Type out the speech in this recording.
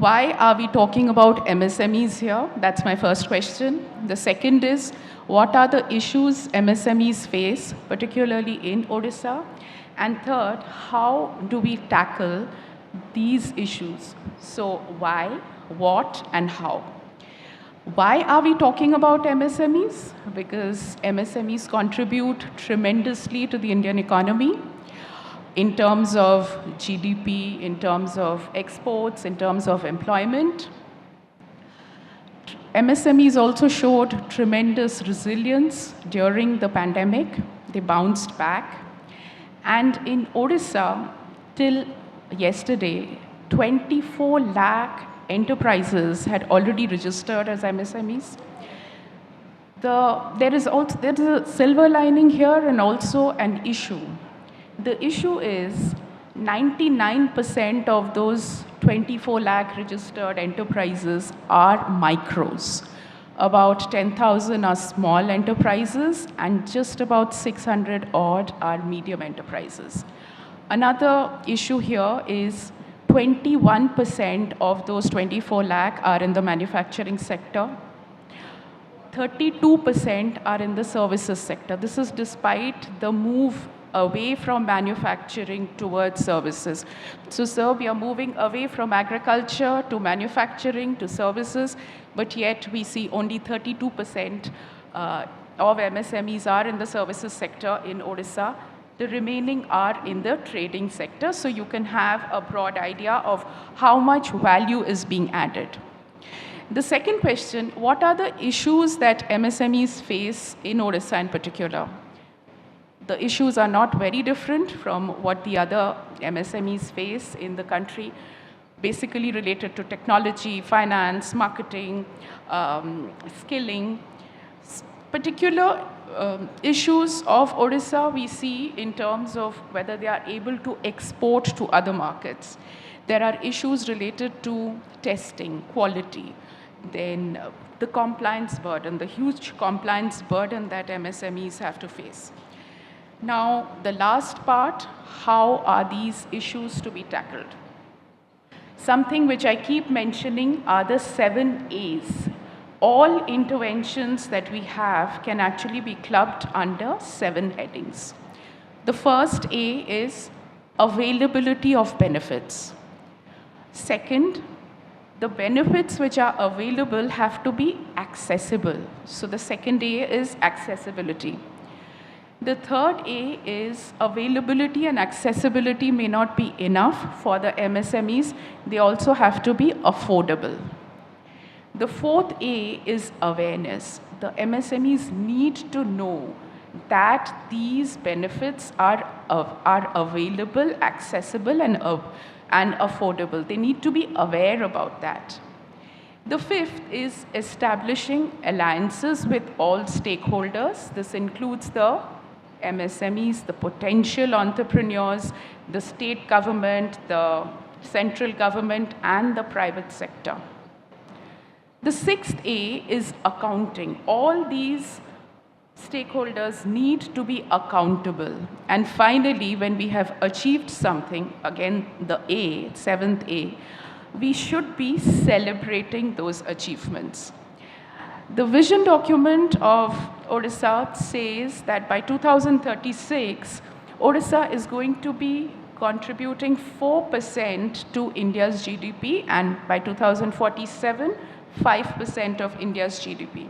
why are we talking about MSMEs here? That's my first question. The second is, what are the issues MSMEs face, particularly in Odisha? And third, how do we tackle these issues? So why, what, and how? Why are we talking about MSMEs? Because MSMEs contribute tremendously to the Indian economy in terms of GDP, in terms of exports, in terms of employment. MSMEs also showed tremendous resilience during the pandemic. They bounced back. And in Odisha, till yesterday, 24 lakh enterprises had already registered as MSMEs. There is a silver lining here and also an issue. The issue is 99% of those 24 lakh registered enterprises are micros. About 10,000 are small enterprises and just about 600 odd are medium enterprises. Another issue here is 21% of those 24 lakh are in the manufacturing sector. 32% are in the services sector. This is despite the move away from manufacturing towards services. So, sir, we are moving away from agriculture to manufacturing to services, but yet we see only 32% of MSMEs are in the services sector in Odisha. The remaining are in the trading sector, so you can have a broad idea of how much value is being added. The second question, what are the issues that MSMEs face in Odisha in particular? The issues are not very different from what the other MSMEs face in the country, basically related to technology, finance, marketing, skilling. Particular issues of Odisha we see in terms of whether they are able to export to other markets. There are issues related to testing, quality, then the compliance burden, the huge compliance burden that MSMEs have to face. Now, the last part, how are these issues to be tackled? Something which I keep mentioning are the 7 A's. All interventions that we have can actually be clubbed under 7 headings. The first A is availability of benefits. Second, the benefits which are available have to be accessible. So the second A is accessibility. The third A is availability and accessibility may not be enough for the MSMEs. They also have to be affordable. The fourth A is awareness. The MSMEs need to know that these benefits are available, accessible, and affordable. They need to be aware about that. The fifth is establishing alliances with all stakeholders. This includes the MSMEs, the potential entrepreneurs, the state government, the central government, and the private sector. The sixth A is accounting. All these stakeholders need to be accountable. And finally, when we have achieved something, again the A, seventh A, we should be celebrating those achievements. The vision document of Odisha says that by 2036, Odisha is going to be contributing 4% to India's GDP, and by 2047, 5% of India's GDP.